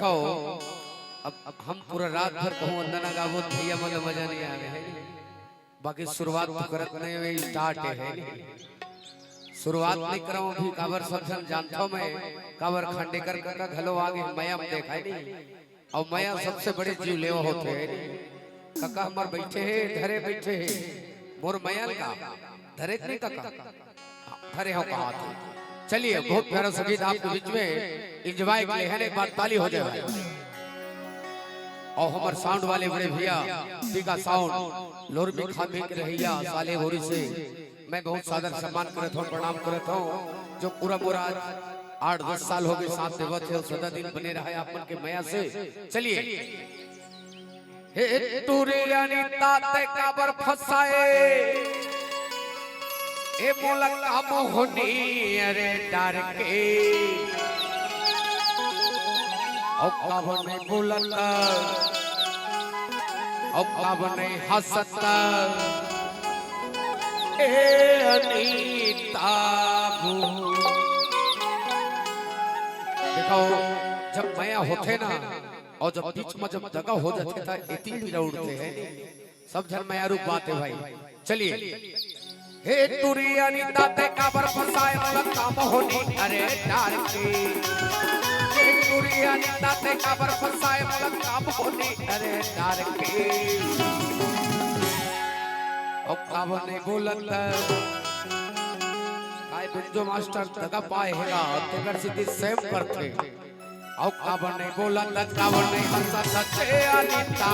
देखो अब हम पूरा रात भर कहूँ वंदना गावो भैया मन मजा नहीं आ रहा है। बाकी शुरुआत तो करत नहीं हुई स्टार्ट है। शुरुआत नहीं कराऊं भी काबर सब जन जानता मैं काबर खंडेकर का घलो आगे मया में देखा नहीं और मया सबसे बड़े जीव लेवा होते हैं। काका हमार बैठे हैं धरे बैठे हैं मोर मया का धरे नहीं काका धरे हो कहा थे। चलिए बहुत प्यारा संगीत आपके बीच में एंजॉय के लिए है। एक बार ताली हो जाए और हमारे साउंड वाले बड़े भैया पीका साउंड लोर में खामे के रहिया साले होरी से मैं बहुत सादर सम्मान करता हूँ प्रणाम करता हूँ। जो पूरा पूरा 8-10 साल हो गए साथ देवत है सदा दिन बने रहा है अपन के मया से। चलिए हे तुरियानी ताते काबर फसाए ए मोलक मोहनी अरे डर के औ काबर नहीं बोलता औ काबर नहीं हंसता ए अनीता देखो जब मया होते ना और जब बीच में जब जगह हो जाते था इतनी भी उड़ते हैं सब जन मया रूप बात है भाई। चलिए हे तुरिया नीता ते काबर फसाए मोलक मोहनी अरे डर के हे तुरिया नीता ते काबर फसाए मोलक मोहनी अरे डर के औ काबर नहीं बोलता काय बिंजो मास्टर दगा पाए हैगा तेगर सीधी सेम करते औ काबर नहीं बोलता काबर नहीं हंसा सच्चे अनीता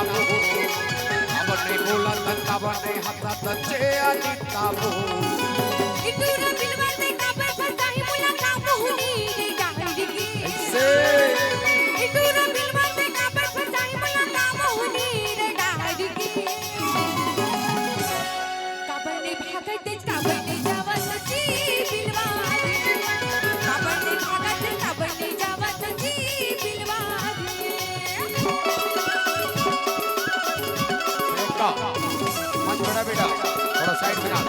काबर नहीं बोलता काबर नहीं हंसा सच्चे अनीता इतुरा बिलवा दे काबर फसाई मोलक मोहनी रे डांडी के से इतुरा बिलवा दे काबर फसाई मोलक मोहनी रे डांडी के काबर ने भागत तेज काबर ने जावा सची बिलवा काबर ने भागत तेज काबर ने जावा सची बिलवा बेटा मन छोड़ा बेटा थोड़ा साइड में आ।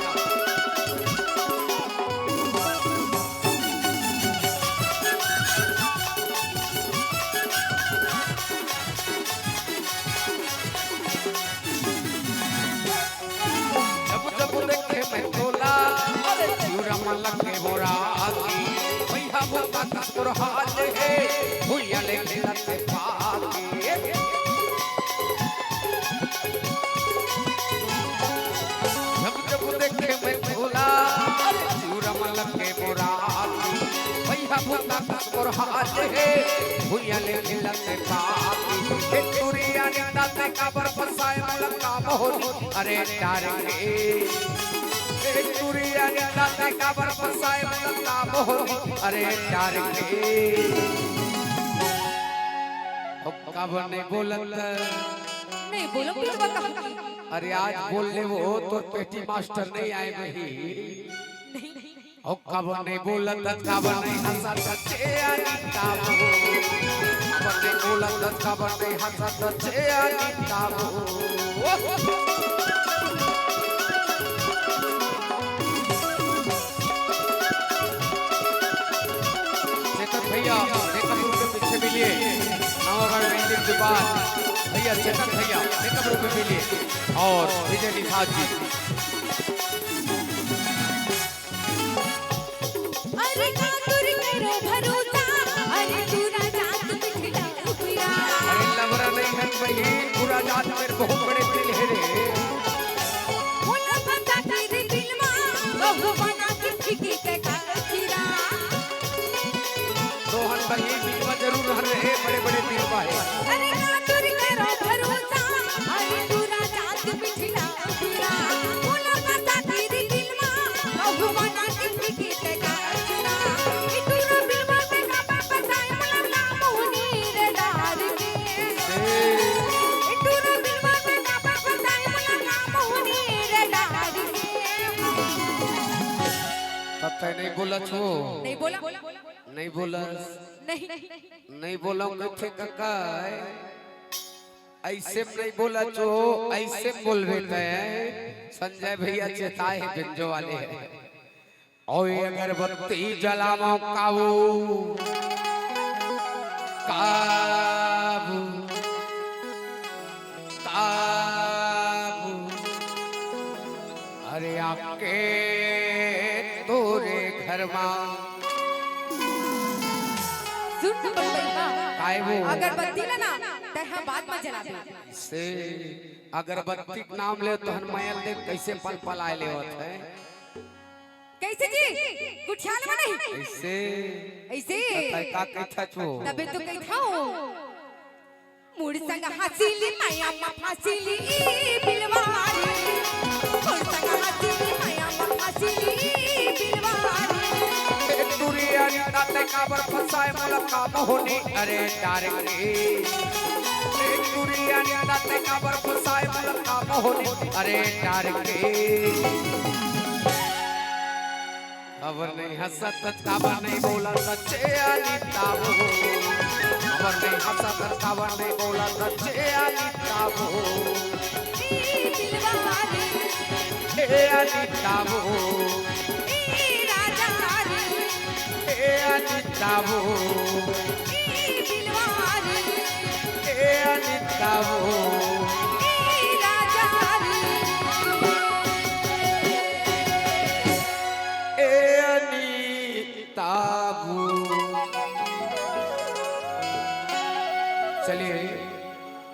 लगे मोरा आगी भैया भूता कसुर हाल है भूया ले लते पागे जब देखे मैं भोला सूरम लगे मोरा आगी भैया भूता कसुर हाल है भूया ले लते पागे तुरिया नीता ते काबर फसाए मोलक मोहनी अरे डर के तुरिया नीता ते काबर फसाए मोलक मोहनी अरे डर के काबर नहीं बोलता नहीं बोलो बिलवा कहा अरे आज बोलने वो तो पेटी मास्टर नहीं आए भाई ओ काबर नहीं बोलता काबर नहीं हंसा सच्चे अनीता काबर नहीं बोलता काबर नहीं हंसा सच्चे अनीता भैया मेकअप रूम के पीछे मिलिए नवागढ़ बिल्डिंग के पास भैया चेतन भैया मेकअप रूम में मिलिए और विजय निषाद जी। अरे कातुर करो भरोसा अरे पूरा जात बिखरा हुआ अरे लवरा नहीं है भाई पूरा जात मेरे बहुत बड़े दिल है रे मोला बता तेरे दिलवा भगवाना की फिकी के काचिरा रोहन भाई बीच जरूर रहे बड़े बड़े दिल पाए। अरे कातुर करो भरोसा अरे पूरा जात बिखरा हुआ मोला बता तेरे दिलवा भगवाना की फिकी के काचिरा इतुरा बिलवा पे काबर फसाई मोलक मोहनी रे डार के इतुरा बिलवा पे काबर फसाई मोलक मोहनी रे डार के तब तक नहीं बोला छो नहीं बोला नहीं बोला नहीं नहीं बोला कथे काका ऐसे नहीं बोला छो ऐसे बोल रहे हैं संजय भैया चेताए बिंजो वाले हैं और अगरबत्ती जलाओ काऊ का आके तोरे घर मां सुन न बड़बैया काय वो अगरबत्ती ना ते हम बाद में जला दे से अगरबत्ती के नाम ले तो हनमयल देख कैसे पल पल आए ले होत है कैसे जी कुछ ख्याल में नहीं ऐसे ऐसे का कैथा छो तबे तो कही था मुड़ संग हसीली माया मा फासीली बिलवारी मुड़ संग हसीली माया मा फासीली बिलवारी दुरिया ताते काबर फसाए मोला काम होनी अरे डारे दुरिया ताते काबर फसाए मोला काम होनी अरे डारे खबर नहीं हंसत खबर नहीं बोला सच्चे आली ताबो खबर नहीं हंसत खबर नहीं बोला सच्चे आली ताबो बिलवारी हे आली ताबो राजा रे हे आली ताबो बिलवारी हे आली ताबो राजा ताबू चलिए